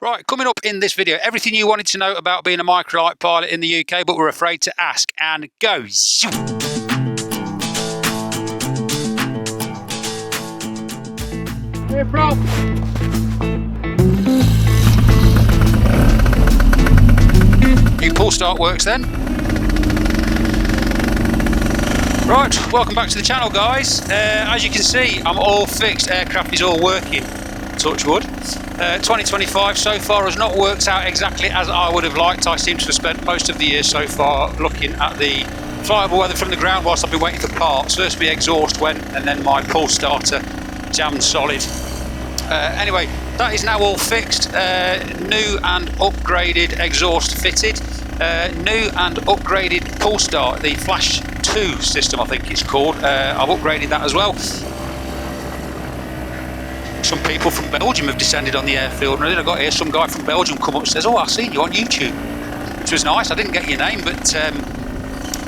Right, coming up in this video, everything you wanted to know about being a microlight pilot in the UK but were afraid to ask, and go! Here from. New pull start works then. Right, welcome back to the channel, guys. As you can see, I'm all fixed, aircraft is all working, touch wood. 2025 so far has not worked out exactly as I would have liked. I seem to have spent most of the year so far looking at the flyable weather from the ground whilst I've been waiting for parts. First my exhaust went and then my pull starter jammed solid. Anyway, that is now all fixed. New and upgraded exhaust fitted. New and upgraded pull start, the Flash 2 system I think it's called. I've upgraded that as well. Some people from Belgium have descended on the airfield, and then I got here some guy from Belgium come up and says, "Oh, I've seen you on YouTube," which was nice. I didn't get your name, but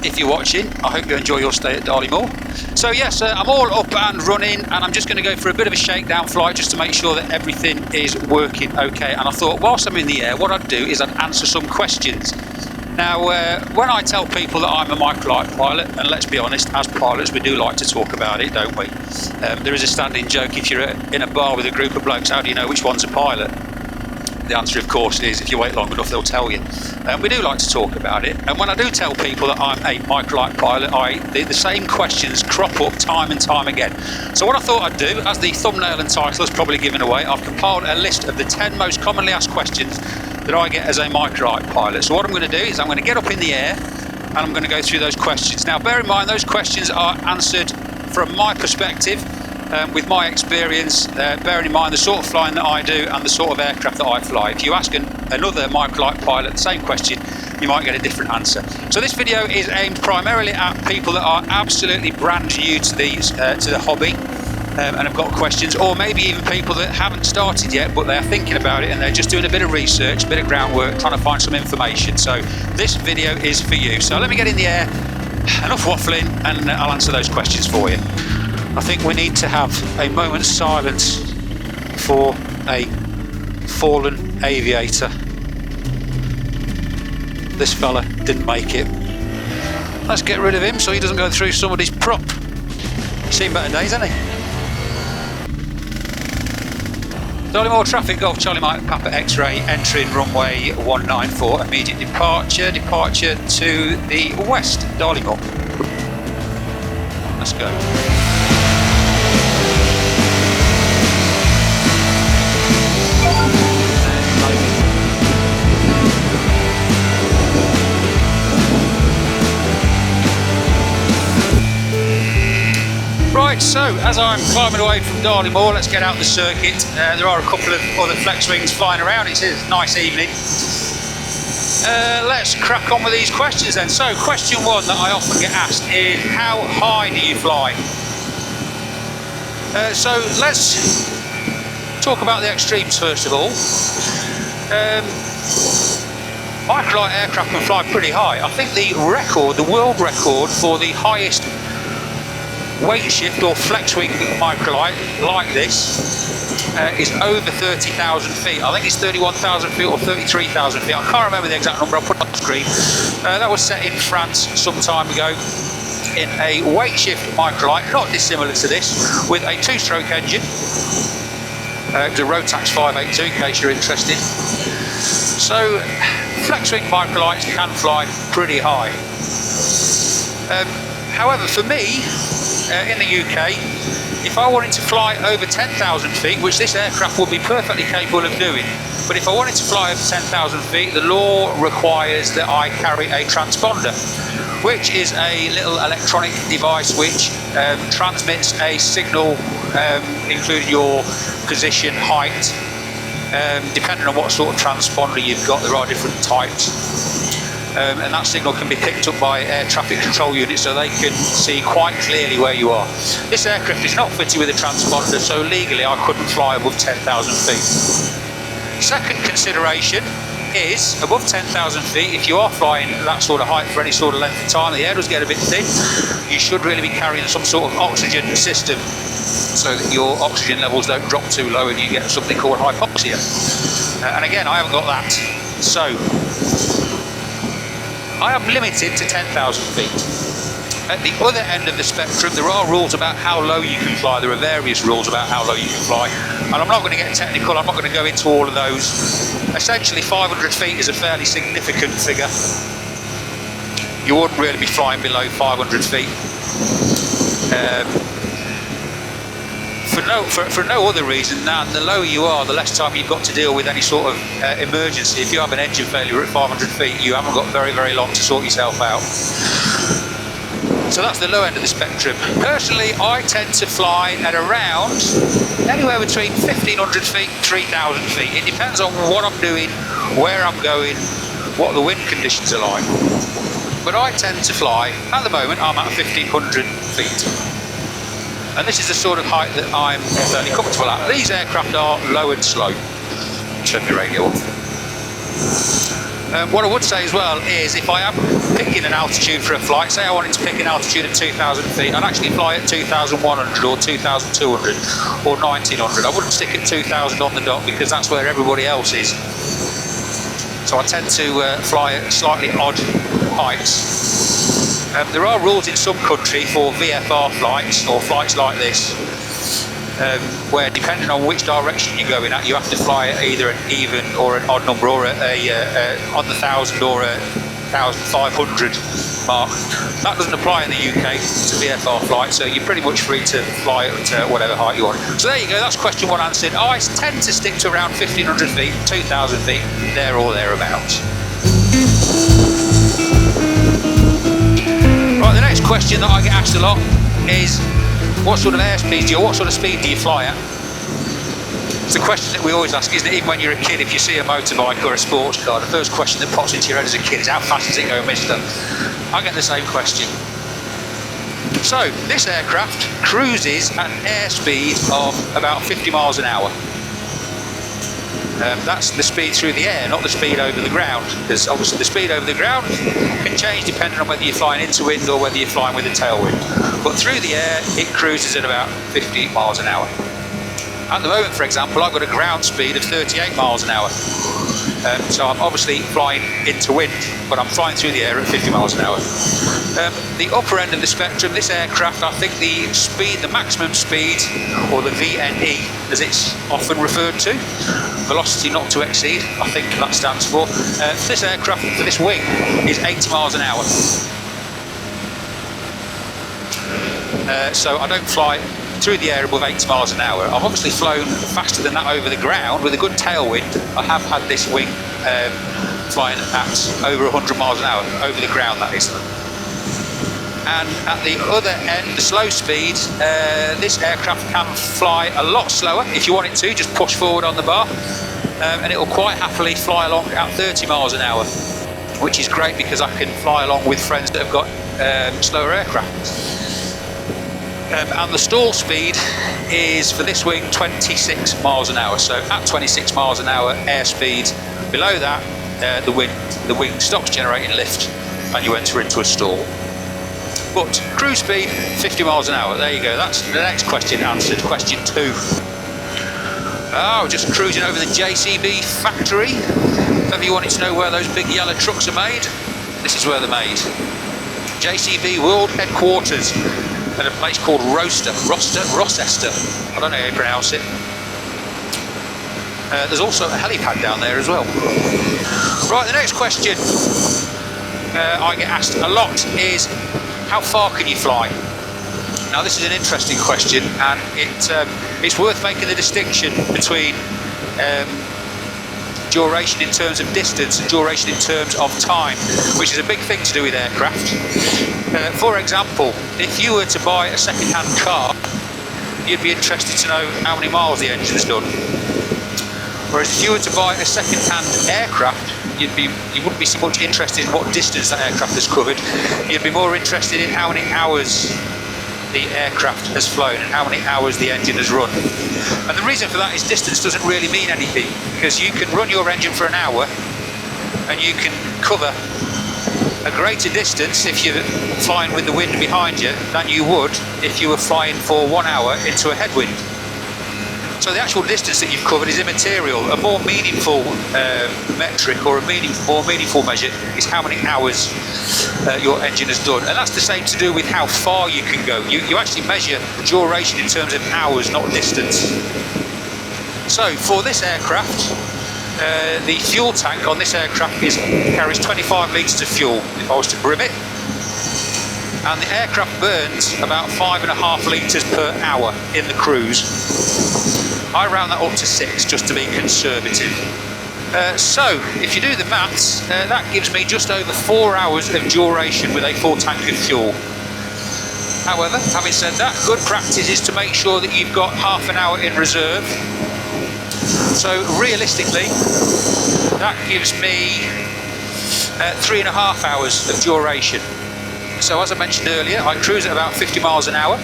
if you're watching, I hope you enjoy your stay at Darley Moor. So yes, I'm all up and running, and I'm just going to go for a bit of a shakedown flight just to make sure that everything is working okay. And I thought whilst I'm in the air, what I'd do is I'd answer some questions. Now, when I tell people that I'm a microlight pilot, and let's be honest, as pilots we do like to talk about it, don't we? There is a standing joke, if you're in a bar with a group of blokes, how do you know which one's a pilot? The answer, of course, is if you wait long enough, they'll tell you. We do like to talk about it, and when I do tell people that I'm a microlight pilot, the same questions crop up time and time again. So what I thought I'd do, as the thumbnail and title has probably given away, I've compiled a list of the 10 most commonly asked questions that I get as a microlight pilot. So what I'm going to do is I'm going to get up in the air and I'm going to go through those questions. Now bear in mind those questions are answered from my perspective, with my experience, bearing in mind the sort of flying that I do and the sort of aircraft that I fly. If you ask another microlight pilot the same question, you might get a different answer. So this video is aimed primarily at people that are absolutely brand new to the hobby. And have got questions, or maybe even people that haven't started yet but they're thinking about it and they're just doing a bit of research, a bit of groundwork, trying to find some information. So this video is for you. So let me get in the air, enough waffling, and I'll answer those questions for you. I think we need to have a moment's silence for a fallen aviator. This fella didn't make it. Let's get rid of him so he doesn't go through somebody's prop. Seen better days, hasn't he? Darley Moor traffic, Golf Charlie Mike Papa X-ray, entering runway 194, immediate departure to the west, Darley Moor. Let's go. Right, so as I'm climbing away from Darley Moor, let's get out the circuit. There are a couple of other Flexwings flying around. It's a nice evening. Let's crack on with these questions then. So question one that I often get asked is, how high do you fly? So let's talk about the extremes first of all. Microlight aircraft can fly pretty high. I think the world record for the highest weight shift or flexwing microlight like this is over 30,000 feet. I think it's 31,000 feet or 33,000 feet. I can't remember the exact number. I'll put it on the screen. That was set in France some time ago in a weight shift microlight, not dissimilar to this, with a two-stroke engine. It was a Rotax 582 in case you're interested. So flexwing microlights can fly pretty high. However, for me, in the UK, if I wanted to fly over 10,000 feet, which this aircraft would be perfectly capable of doing, but if I wanted to fly over 10,000 feet, the law requires that I carry a transponder, which is a little electronic device which transmits a signal, including your position, height, depending on what sort of transponder you've got. There are different types. And that signal can be picked up by air traffic control units so they can see quite clearly where you are. This aircraft is not fitted with a transponder, so legally I couldn't fly above 10,000 feet. Second consideration is above 10,000 feet, if you are flying that sort of height for any sort of length of time, the air does get a bit thin. You should really be carrying some sort of oxygen system so that your oxygen levels don't drop too low and you get something called hypoxia. And again, I haven't got that. So, I am limited to 10,000 feet. At the other end of the spectrum, there are rules about how low you can fly. There are various rules about how low you can fly. And I'm not going to get technical, I'm not going to go into all of those. Essentially, 500 feet is a fairly significant figure. You wouldn't really be flying below 500 feet. For no other reason than the lower you are, the less time you've got to deal with any sort of emergency. If you have an engine failure at 500 feet, you haven't got very, very long to sort yourself out. So that's the low end of the spectrum. Personally, I tend to fly at around anywhere between 1,500 feet and 3,000 feet. It depends on what I'm doing, where I'm going, what the wind conditions are like. But I tend to fly, at the moment, I'm at 1,500 feet. And this is the sort of height that I'm fairly comfortable at. These aircraft are low and slow. Turn my radio off. What I would say as well is if I am picking an altitude for a flight, say I wanted to pick an altitude at 2,000 feet, I'd actually fly at 2,100 or 2,200 or 1,900. I wouldn't stick at 2,000 on the dot because that's where everybody else is. So I tend to fly at slightly odd heights. There are rules in some country for VFR flights or flights like this. Where depending on which direction you're going at, you have to fly at either an even or an odd number, or on the 1,000 or a 1,500 mark. That doesn't apply in the UK to VFR flights, so you're pretty much free to fly at whatever height you want. So there you go, that's question one answered. I tend to stick to around 1,500 feet, 2,000 feet, there or thereabouts. Right, the next question that I get asked a lot is, what sort of airspeed what sort of speed do you fly at? It's a question that we always ask, isn't it? Even when you're a kid, if you see a motorbike or a sports car, the first question that pops into your head as a kid is, how fast does it go, mister? I get the same question. So, this aircraft cruises at an airspeed of about 50 miles an hour. That's the speed through the air, not the speed over the ground, because obviously the speed over the ground can change depending on whether you're flying into wind or whether you're flying with a tailwind. But through the air, it cruises at about 50 miles an hour. At the moment, for example, I've got a ground speed of 38 miles an hour. So I'm obviously flying into wind, but I'm flying through the air at 50 miles an hour. The upper end of the spectrum, this aircraft, I think the maximum speed, or the VNE, as it's often referred to, velocity not to exceed, I think that stands for. This aircraft, for this wing, is 80 miles an hour. So I don't fly through the air above 80 miles an hour. I've obviously flown faster than that over the ground with a good tailwind. I have had this wing flying at over 100 miles an hour, over the ground that is. And at the other end, the slow speed, this aircraft can fly a lot slower. If you want it to, just push forward on the bar and it will quite happily fly along at 30 miles an hour, which is great because I can fly along with friends that have got slower aircraft. And the stall speed is, for this wing, 26 miles an hour. So at 26 miles an hour airspeed, below that, the wing stops generating lift and you enter into a stall. But cruise speed, 50 miles an hour. There you go, that's the next question answered. Question 2. Oh, just cruising over the JCB factory. If you wanted to know where those big yellow trucks are made, this is where they're made. JCB World Headquarters at a place called Rochester. I don't know how you pronounce it. There's also a helipad down there as well. Right, the next question I get asked a lot is, how far can you fly? Now this is an interesting question, and it's worth making the distinction between duration in terms of distance and duration in terms of time, which is a big thing to do with aircraft. For example, if you were to buy a second-hand car, you'd be interested to know how many miles the engine's done. Whereas if you were to buy a second-hand aircraft, you wouldn't be so much interested in what distance that aircraft has covered. You'd be more interested in how many hours the aircraft has flown and how many hours the engine has run. And the reason for that is distance doesn't really mean anything, because you can run your engine for an hour and you can cover a greater distance if you're flying with the wind behind you than you would if you were flying for 1 hour into a headwind. So the actual distance that you've covered is immaterial. A more meaningful metric or a more meaningful measure is how many hours your engine has done. And that's the same to do with how far you can go. You actually measure duration in terms of hours, not distance. So for this aircraft, the fuel tank on this aircraft carries 25 litres of fuel if I was to brim it. And the aircraft burns about 5.5 litres per hour in the cruise. I round that up to 6 just to be conservative. So if you do the maths, that gives me just over 4 hours of duration with a full tank of fuel. However, having said that, good practice is to make sure that you've got half an hour in reserve. So realistically, that gives me 3.5 hours of duration. So as I mentioned earlier, I cruise at about 50 miles an hour.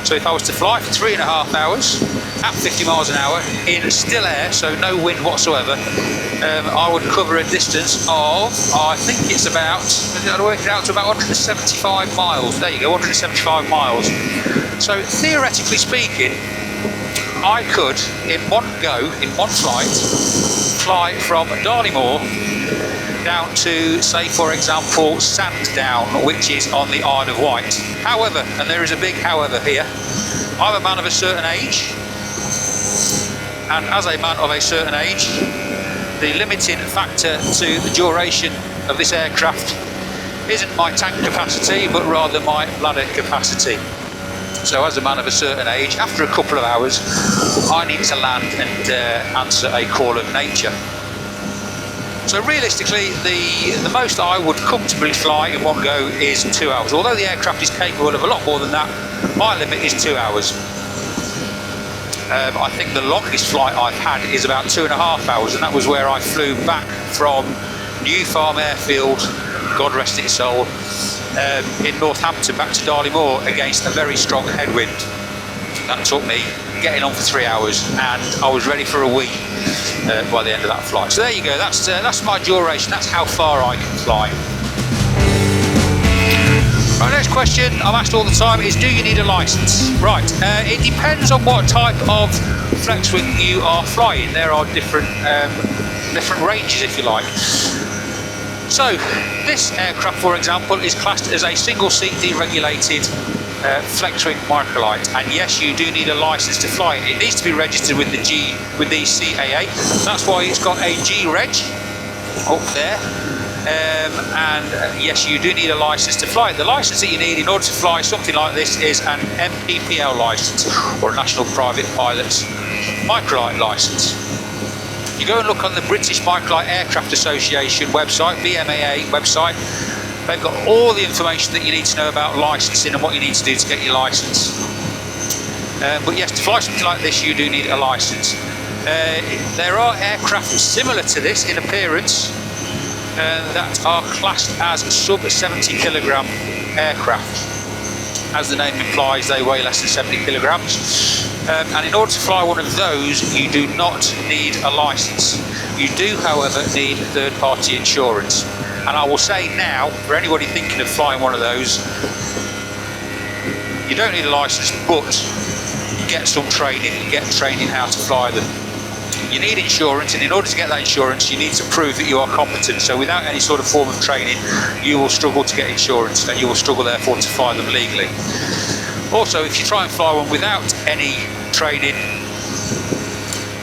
So if I was to fly for 3.5 hours at 50 miles an hour in still air, so no wind whatsoever, I would cover a distance of, I think it's about, I'd work it out to about 175 miles. There you go, 175 miles. So theoretically speaking, I could, in one go, in one flight, fly from Darley-Moor down to, say for example, Sandown, which is on the Isle of Wight. However, and there is a big however here, I'm a man of a certain age, and as a man of a certain age, the limiting factor to the duration of this aircraft isn't my tank capacity, but rather my bladder capacity. So as a man of a certain age, after a couple of hours, I need to land and answer a call of nature. So realistically, the most I would comfortably fly in one go is 2 hours. Although the aircraft is capable of a lot more than that, my limit is 2 hours. I think the longest flight I've had is about 2.5 hours, and that was where I flew back from New Farm Airfield, God rest its soul, in Northampton back to Darley-Moor against a very strong headwind. That took me getting on for 3 hours, and I was ready for a wee by the end of that flight. So there you go, that's my duration, that's how far I can fly. Right, next question I'm asked all the time is, do you need a licence? Right, it depends on what type of Flexwing you are flying. There are different ranges, if you like. So this aircraft, for example, is classed as a single-seat deregulated Flexwing MICROLIGHT, and yes, you do need a licence to fly it. It needs to be registered with the CAA. That's why it's got a G reg up there. And yes, you do need a licence to fly it. The licence that you need in order to fly something like this is an MPPL licence, or a National Private Pilot's MICROLIGHT licence. You go and look on the British Microlight Aircraft Association website, BMAA website. They've got all the information that you need to know about licensing and what you need to do to get your licence. But yes, to fly something like this, you do need a licence. There are aircraft similar to this in appearance that are classed as sub 70 kilogram aircraft. As the name implies, they weigh less than 70 kilograms. And in order to fly one of those, you do not need a licence. You do, however, need third-party insurance. And I will say now, for anybody thinking of flying one of those, you don't need a licence, but get some training, get training how to fly them. You need insurance, and in order to get that insurance, you need to prove that you are competent. So without any sort of form of training, you will struggle to get insurance, and you will struggle, therefore, to fly them legally. Also, if you try and fly one without any training,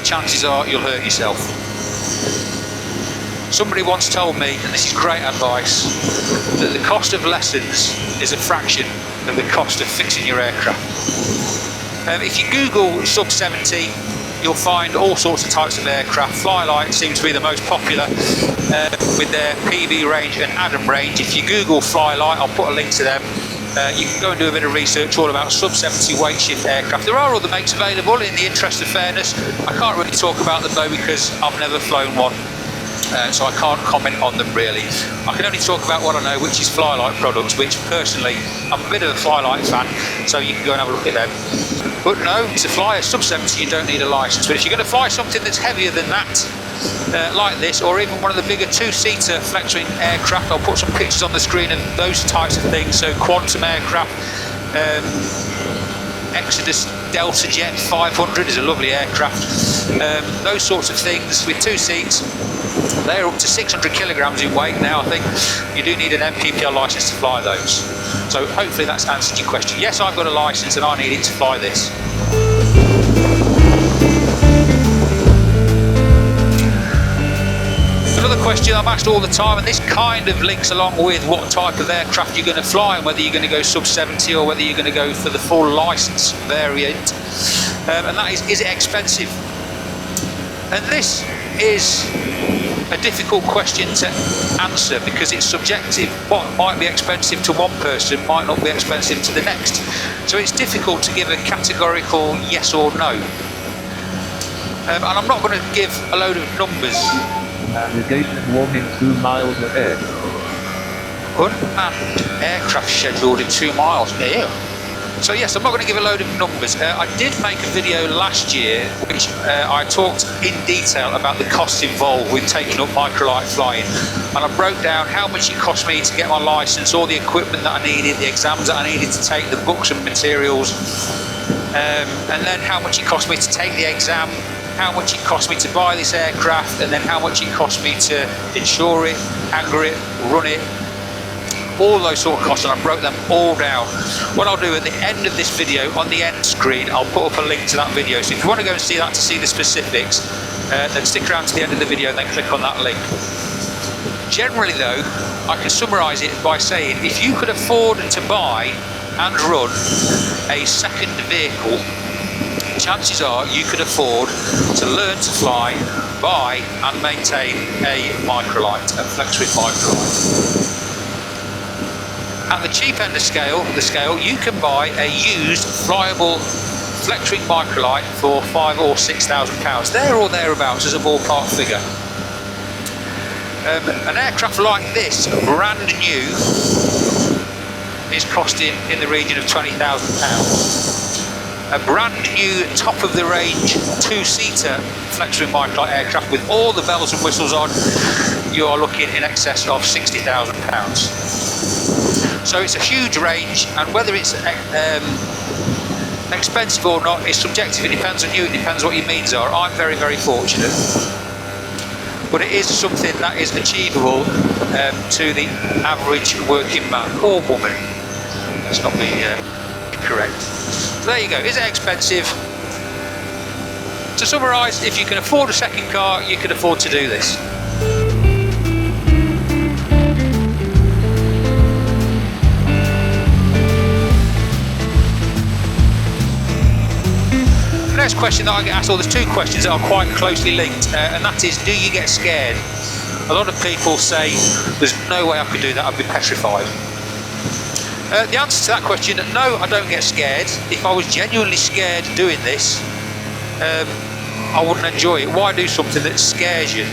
chances are you'll hurt yourself. Somebody once told me, and this is great advice, that the cost of lessons is a fraction of the cost of fixing your aircraft. If you Google sub 70, you'll find all sorts of types of aircraft. Flylight seems to be the most popular with their peabee range and Adam range. If you Google Flylight, I'll put a link to them. You can go and do a bit of research all about sub 70 weight shift aircraft. There are other makes available. In the interest of fairness, I can't really talk about them though, because I've never flown one. So I can't comment on them really. I can only talk about what I know, which is Flylight products, which personally, I'm a bit of a Flylight fan, so you can go and have a look at them. But no, to fly a sub 70 you don't need a licence. But if you're going to fly something that's heavier than that, like this, or even one of the bigger two-seater Flexwing aircraft, I'll put some pictures on the screen of those types of things. So Quantum aircraft, Exodus Delta Jet 500 is a lovely aircraft. Those sorts of things with 2 seats, they're up to 600 kilograms in weight now. I think you do need an MPPL license to fly those. So hopefully that's answered your question. Yes, I've got a license and I need it to fly this. Another question I'm asked all the time, and this kind of links along with what type of aircraft you're going to fly and whether you're going to go sub 70 or whether you're going to go for the full license variant, and that is it expensive? And this is a difficult question to answer because it's subjective. What might be expensive to one person might not be expensive to the next, so it's difficult to give a categorical yes or no. And I'm not going to give a load of numbers. Navigation warning 2 miles ahead. Unmanned aircraft scheduled in 2 miles. Ew. So yes, I'm not going to give a load of numbers. I did make a video last year which I talked in detail about the costs involved with taking up microlight flying, and I broke down how much it cost me to get my license, all the equipment that I needed, the exams that I needed to take, the books and materials, and then how much it cost me to take the exam, how much it cost me to buy this aircraft, and then how much it cost me to insure it, hangar it, run it, all those sort of costs, and I broke them all down. What I'll do at the end of this video, on the end screen, I'll put up a link to that video. So if you want to go and see that to see the specifics, then stick around to the end of the video and then click on that link. Generally though, I can summarise it by saying if you could afford to buy and run a second vehicle, chances are you could afford to learn to fly, buy and maintain a microlight, a Flexwing microlight. At the cheap end of the scale, you can buy a used flyable Flexwing microlight for £5,000 or £6,000, there or thereabouts as a ballpark figure. An aircraft like this, brand new, is costing in the region of £20,000. A brand new top of the range 2-seater Flexwing microlight aircraft with all the bells and whistles on, you are looking in excess of £60,000. So it's a huge range, and whether it's expensive or not is subjective. It depends on you, it depends what your means are. I'm very, very fortunate, but it is something that is achievable to the average working man or woman. Let's not be correct. So there you go. Is it expensive? To summarise, if you can afford a second car, you can afford to do this. The next question that I get asked, or there's 2 questions that are quite closely linked, and that is, do you get scared? A lot of people say, there's no way I could do that, I'd be petrified. The answer to that question, no, I don't get scared. If I was genuinely scared doing this, I wouldn't enjoy it. Why do something that scares you?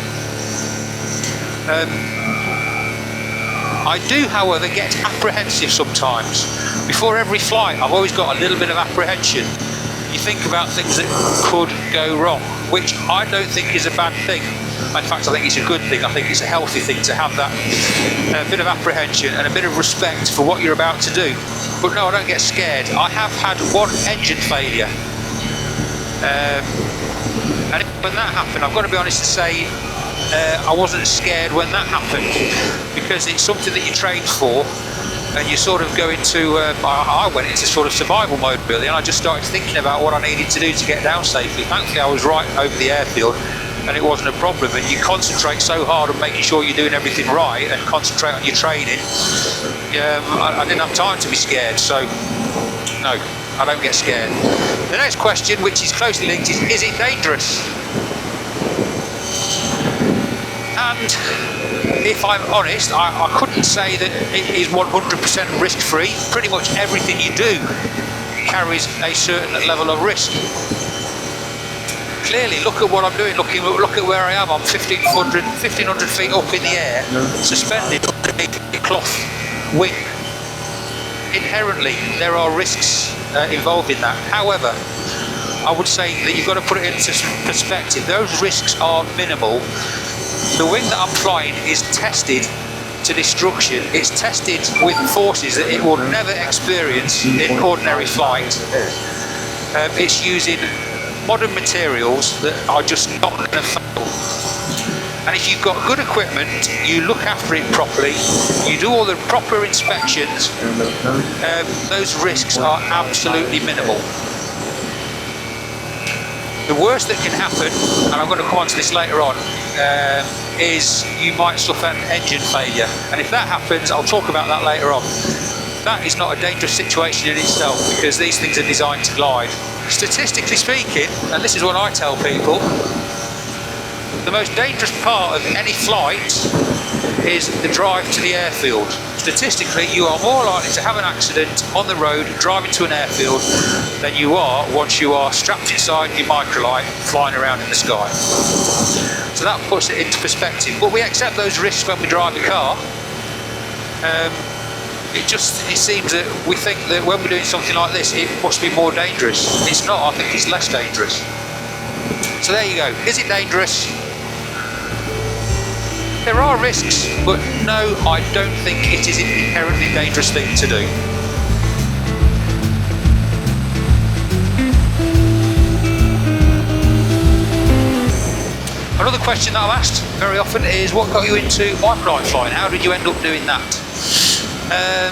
I do, however, get apprehensive sometimes. Before every flight, I've always got a little bit of apprehension. You think about things that could go wrong, which I don't think is a bad thing. In fact, I think it's a good thing. I think it's a healthy thing to have that bit of apprehension and a bit of respect for what you're about to do. But no, I don't get scared. I have had 1 engine failure. And when that happened, I've got to be honest and say I wasn't scared when that happened, because it's something that you trained for, and you sort of go into, I went into sort of survival mode really, and I just started thinking about what I needed to do to get down safely. Thankfully I was right over the airfield and it wasn't a problem, and you concentrate so hard on making sure you're doing everything right and concentrate on your training. I didn't have time to be scared, so no, I don't get scared. The next question, which is closely linked, is it dangerous? And if I'm honest, I couldn't say that it is 100% risk-free. Pretty much everything you do carries a certain level of risk. Clearly, look at what I'm doing, look at where I am. I'm 1,500 feet up in the air, suspended underneath a cloth wing. Inherently, there are risks involved in that. However, I would say that you've got to put it into perspective. Those risks are minimal. The wing that I'm flying is tested to destruction. It's tested with forces that it will never experience in ordinary flight. It's using modern materials that are just not going to fail. And if you've got good equipment, you look after it properly, you do all the proper inspections, those risks are absolutely minimal. The worst that can happen, and I'm going to come on to this later on, is you might suffer an engine failure. And if that happens, I'll talk about that later on. That is not a dangerous situation in itself, because these things are designed to glide. Statistically speaking, and this is what I tell people, the most dangerous part of any flight is the drive to the airfield. Statistically, you are more likely to have an accident on the road driving to an airfield than you are once you are strapped inside your microlight flying around in the sky. So that puts it into perspective. But we accept those risks when we drive a car. It seems that we think that when we're doing something like this, it must be more dangerous. It's not. I think it's less dangerous. So there you go. Is it dangerous? There are risks, but no, I don't think it is an inherently dangerous thing to do. Another question that I'm asked very often is, what got you into microlight flying? How did you end up doing that?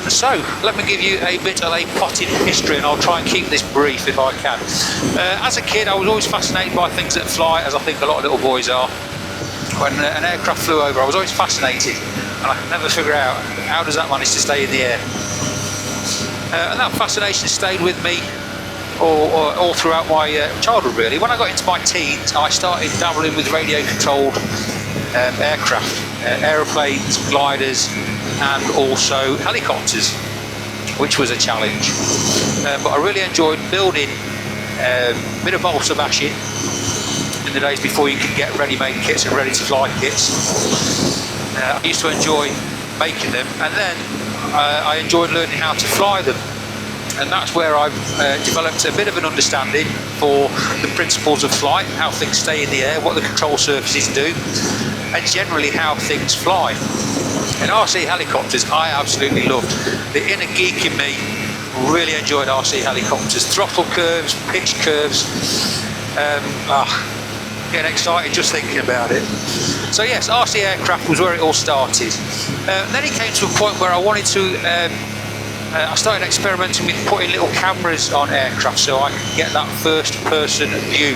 So, let me give you a bit of a potted history, and I'll try and keep this brief if I can. As a kid, I was always fascinated by things that fly, as I think a lot of little boys are. When an aircraft flew over, I was always fascinated, and I could never figure out how does that manage to stay in the air. And that fascination stayed with me all throughout my childhood, really. When I got into my teens, I started dabbling with radio-controlled aircraft, aeroplanes, gliders, and also helicopters, which was a challenge. But I really enjoyed building a bit of balsa bashing in the days before you could get ready-made kits and ready-to-fly kits. I used to enjoy making them, and then I enjoyed learning how to fly them. And that's where I've developed a bit of an understanding for the principles of flight, how things stay in the air, what the control surfaces do, and generally how things fly. And RC helicopters I absolutely loved. The inner geek in me really enjoyed RC helicopters. Throttle curves, pitch curves, getting excited just thinking about it. So yes, RC aircraft was where it all started. Then it came to a point where I wanted to I started experimenting with putting little cameras on aircraft so I could get that first person view.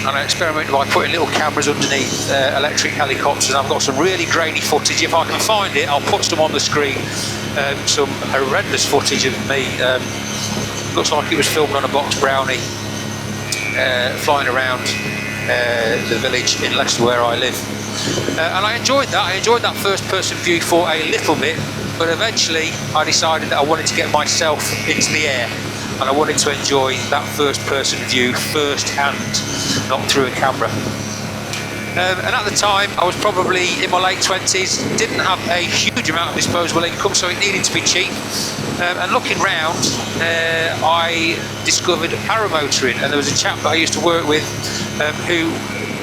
And I experimented by putting little cameras underneath electric helicopters. I've got some really grainy footage. If I can find it, I'll put some on the screen. Some horrendous footage of me. Looks like it was filmed on a box brownie, flying around the village in Leicester where I live. And I enjoyed that. I enjoyed that first person view for a little bit, but eventually I decided that I wanted to get myself into the air, and I wanted to enjoy that first person view first hand, not through a camera. And at the time I was probably in my late 20s, didn't have a huge amount of disposable income, so it needed to be cheap. And looking round, I discovered paramotoring, and there was a chap that I used to work with who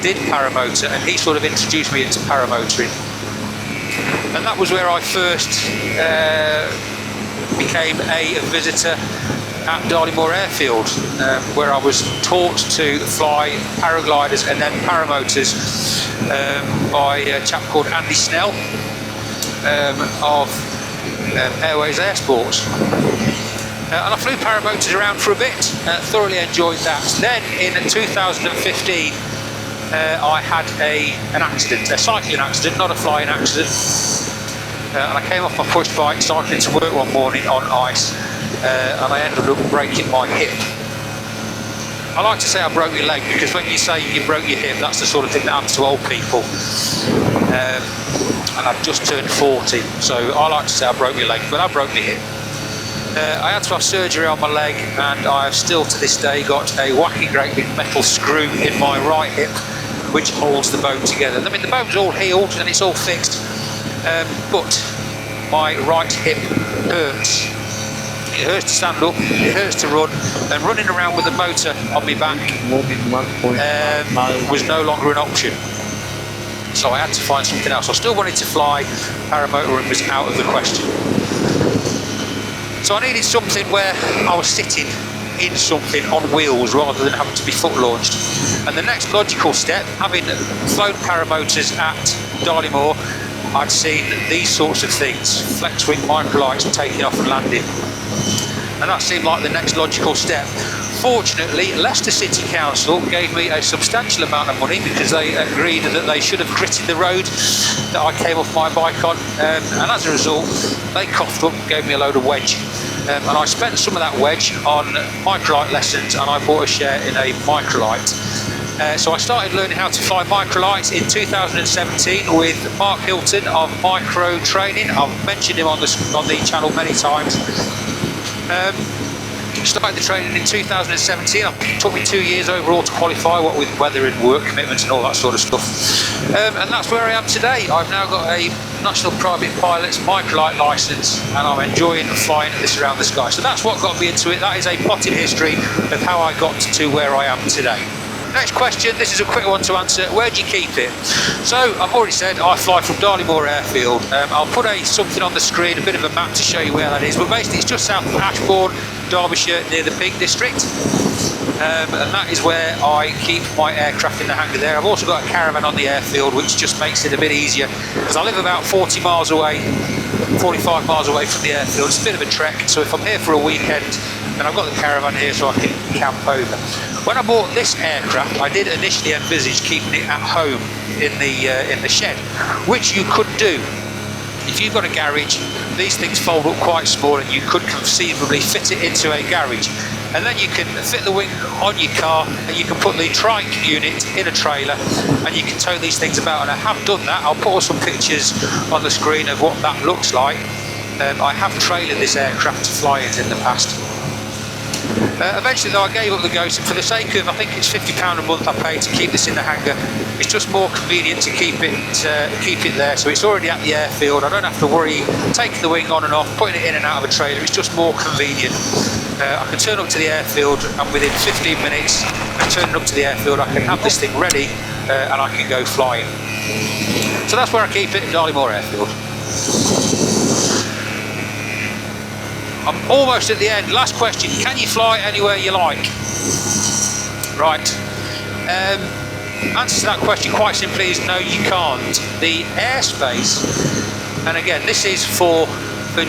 did paramotor, and he sort of introduced me into paramotoring. And that was where I first became a visitor at Darlingmoor Airfield, where I was taught to fly paragliders and then paramotors by a chap called Andy Snell of Airways Air Sports. And I flew paramotors around for a bit, thoroughly enjoyed that. Then in 2015 I had an accident, a cycling accident, not a flying accident. And I came off my push bike cycling to work one morning on ice, and I ended up breaking my hip. I like to say I broke your leg, because when you say you broke your hip, that's the sort of thing that happens to old people. And I've just turned 40, so I like to say I broke my leg, but I broke my hip. I had to have surgery on my leg, and I have still to this day got a whacking great big metal screw in my right hip, which holds the bone together. I mean, the bone's all healed and it's all fixed, but my right hip hurts. It hurts to stand up, it hurts to run, and running around with a motor on my back was no longer an option. So I had to find something else. I still wanted to fly, paramotoring was out of the question. So I needed something where I was sitting in something on wheels rather than having to be foot launched. And the next logical step, having flown paramotors at Darley-Moor, I'd seen these sorts of things, Flexwing microlights taking off and landing. And that seemed like the next logical step. Fortunately, Leicester City Council gave me a substantial amount of money because they agreed that they should have gritted the road that I came off my bike on, and as a result they coughed up and gave me a load of wedge, and I spent some of that wedge on microlight lessons, and I bought a share in a microlight. So I started learning how to fly microlights in 2017 with Mark Hilton of Micro Training. I've mentioned him on the channel many times. Started the training in 2017. It took me 2 years overall to qualify, what with weather and work commitments and all that sort of stuff. And that's where I am today. I've now got a National Private Pilot's microlight licence, and I'm enjoying flying this around the sky. So that's what got me into it. That is a potted history of how I got to where I am today. Next question, this is a quick one to answer. Where do you keep it? So I've already said I fly from Darley-Moor Airfield. I'll put something on the screen, a bit of a map to show you where that is, but basically it's just south of Ashbourne, Derbyshire, near the Peak District. And that is where I keep my aircraft in the hangar there. I've also got a caravan on the airfield, which just makes it a bit easier because I live about 40 miles away, 45 miles away from the airfield. It's a bit of a trek, so if I'm here for a weekend, then I've got the caravan here so I can camp over. When I bought this aircraft, I did initially envisage keeping it at home in the shed, which you could do. If you've got a garage, these things fold up quite small and you could conceivably fit it into a garage. And then you can fit the wing on your car and you can put the trike unit in a trailer and you can tow these things about. And I have done that. I'll put some pictures on the screen of what that looks like. I have trailered this aircraft to fly it in the past. Eventually though I gave up the ghost, and for the sake of, I think it's £50 a month I pay to keep this in the hangar, it's just more convenient to keep it there, so it's already at the airfield. I don't have to worry taking the wing on and off, putting it in and out of a trailer. It's just more convenient. I can turn up to the airfield and within 15 minutes of turning up to the airfield I can have this thing ready and I can go flying. So that's where I keep it, at Darley-Moor Airfield. I'm almost at the end. Last question. Can you fly anywhere you like? Right. Answer to that question quite simply is no, you can't. The airspace, and again, this is for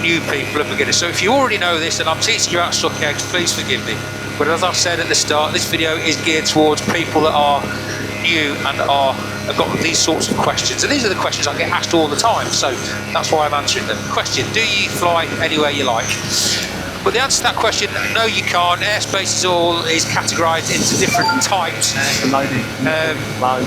new people and beginners. So if you already know this and I'm teaching you how to suck eggs, please forgive me. But as I've said at the start, this video is geared towards people that are new and have got these sorts of questions. And these are the questions I get asked all the time, so that's why I'm answering them. Question, do you fly anywhere you like? But the answer to that question, no you can't. Airspace is categorised into different types.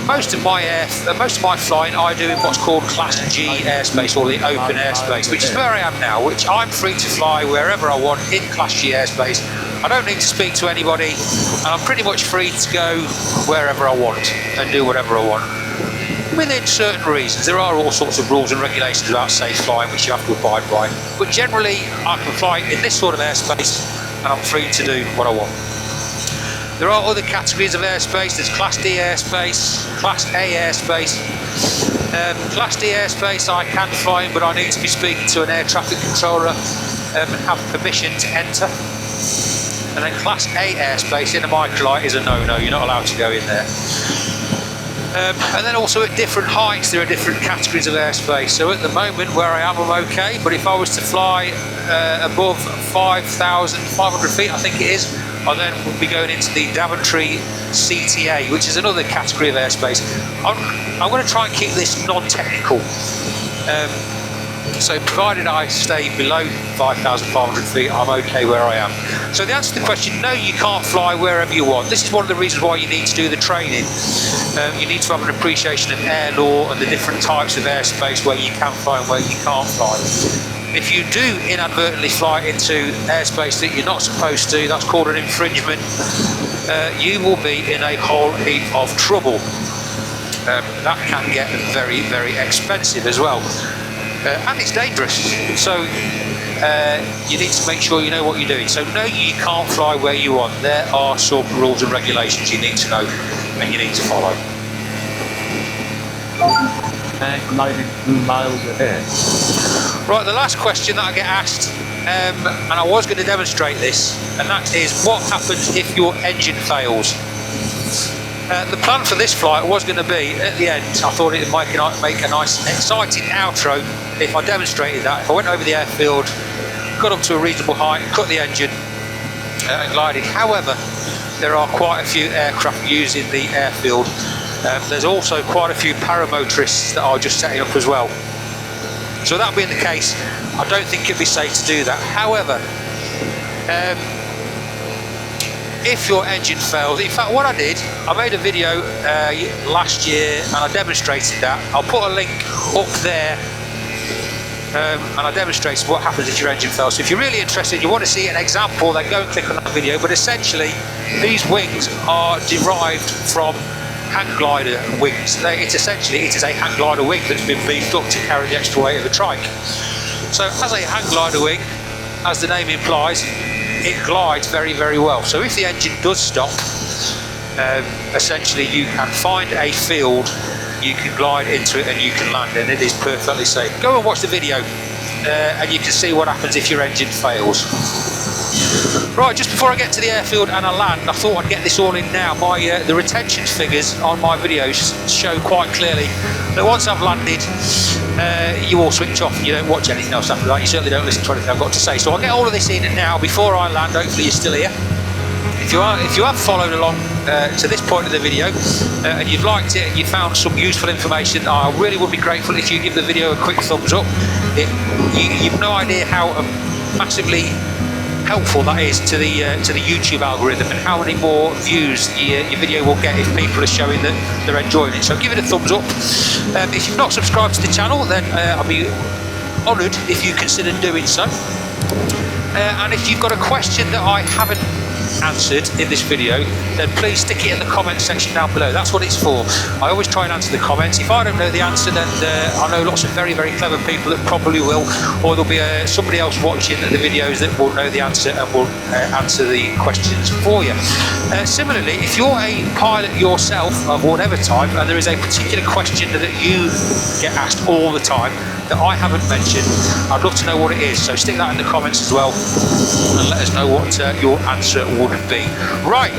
Most of my flying I do in what's called Class G airspace, or the open airspace, which is where I am now, which I'm free to fly wherever I want in Class G airspace. I don't need to speak to anybody, and I'm pretty much free to go wherever I want and do whatever I want. Within certain reasons, there are all sorts of rules and regulations about safe flying which you have to abide by, but generally I can fly in this sort of airspace and I'm free to do what I want. There are other categories of airspace. There's Class D airspace, Class A airspace. Class D airspace I can fly in, but I need to be speaking to an air traffic controller and have permission to enter. And then Class A airspace in a microlight is a no-no, you're not allowed to go in there. And then also at different heights there are different categories of airspace. So at the moment where I am, I'm okay, but if I was to fly above 5,500 feet, I think it is, I then would be going into the Daventry CTA, which is another category of airspace. I'm going to try and keep this non-technical. So provided I stay below 5,500 feet, I'm okay where I am. So the answer to the question, no, you can't fly wherever you want. This is one of the reasons why you need to do the training. You need to have an appreciation of air law and the different types of airspace where you can fly and where you can't fly. If you do inadvertently fly into airspace that you're not supposed to, that's called an infringement, you will be in a whole heap of trouble. That can get very, very expensive as well. And it's dangerous, so you need to make sure you know what you're doing. So no, you can't fly where you want. There are some rules and regulations you need to know and you need to follow. Gliding 2 miles ahead. Right, the last question that I get asked and I was going to demonstrate this, and that is what happens if your engine fails. The plan for this flight was going to be, at the end, I thought it would make a nice, exciting outro if I demonstrated that. If I went over the airfield, got up to a reasonable height, cut the engine, and glided. However, there are quite a few aircraft using the airfield. There's also quite a few paramotorists that are just setting up as well. So that being the case, I don't think it'd be safe to do that. However, if your engine fails, in fact what I did, I made a video last year and I demonstrated that. I'll put a link up there, and I demonstrated what happens if your engine fails. So if you're really interested, you want to see an example, then go and click on that video. But essentially these wings are derived from hang glider wings. It is a hang glider wing that's been beefed up to carry the extra weight of a trike. So as a hang glider wing, as the name implies, it glides very, very well. So if the engine does stop, essentially you can find a field, you can glide into it and you can land, and it is perfectly safe. Go and watch the video and you can see what happens if your engine fails. Right, just before I get to the airfield and I land, I thought I'd get this all in now. The retention figures on my videos show quite clearly that once I've landed, you all switch off and you don't watch anything else after that. You certainly don't listen to anything I've got to say. So I'll get all of this in now before I land. Hopefully you're still here. If you have followed along to this point of the video and you've liked it and you found some useful information, I really would be grateful if you give the video a quick thumbs up. You've no idea how massively helpful that is to the YouTube algorithm, and how many more views your video will get if people are showing that they're enjoying it. So give it a thumbs up. If you've not subscribed to the channel, then I'll be honoured if you consider doing so. And if you've got a question that I haven't answered in this video, then please stick it in the comment section down below. That's what it's for. I always try and answer the comments. If I don't know the answer, then I know lots of very, very clever people that probably will, or there'll be somebody else watching the videos that will know the answer and will answer the questions for you. Similarly, if you're a pilot yourself of whatever type and there is a particular question that you get asked all the time that I haven't mentioned, I'd love to know what it is. So stick that in the comments as well and let us know what your answer would be. Right,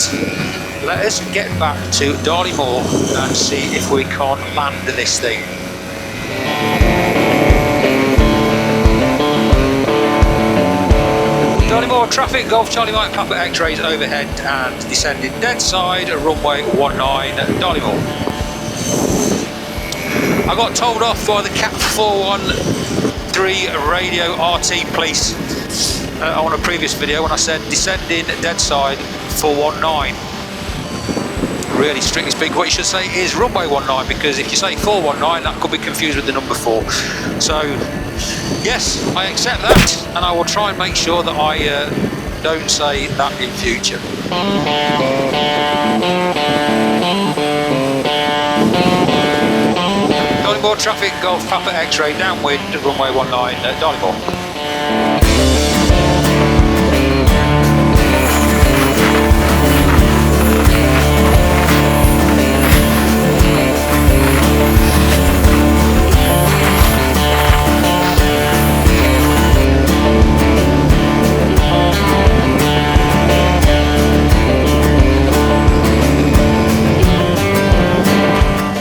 let us get back to Darley Moor and see if we can land this thing. Darley Moor traffic, Golf Charlie Mike Papa X-rays overhead and descending dead side, runway 19, Darley Moor. I got told off by the Cap 413 radio RT police on a previous video when I said descending dead side 419. Really strictly speaking, what you should say is runway 19, because if you say 419, that could be confused with the number 4. So yes, I accept that, and I will try and make sure that I don't say that in future. Darley Moor traffic, Golf Papa X-ray downwind, runway 19, Darley Moor.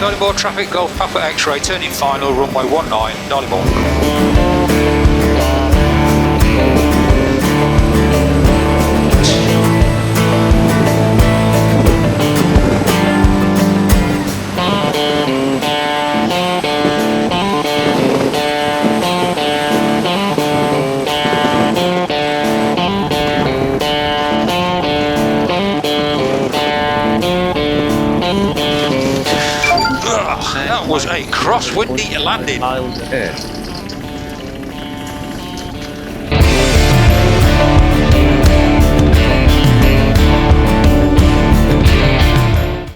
Darley Moor traffic, Golf Papa X-ray, turning final, runway 19, Darley Moor. That was a crosswindy landing. Miles ahead.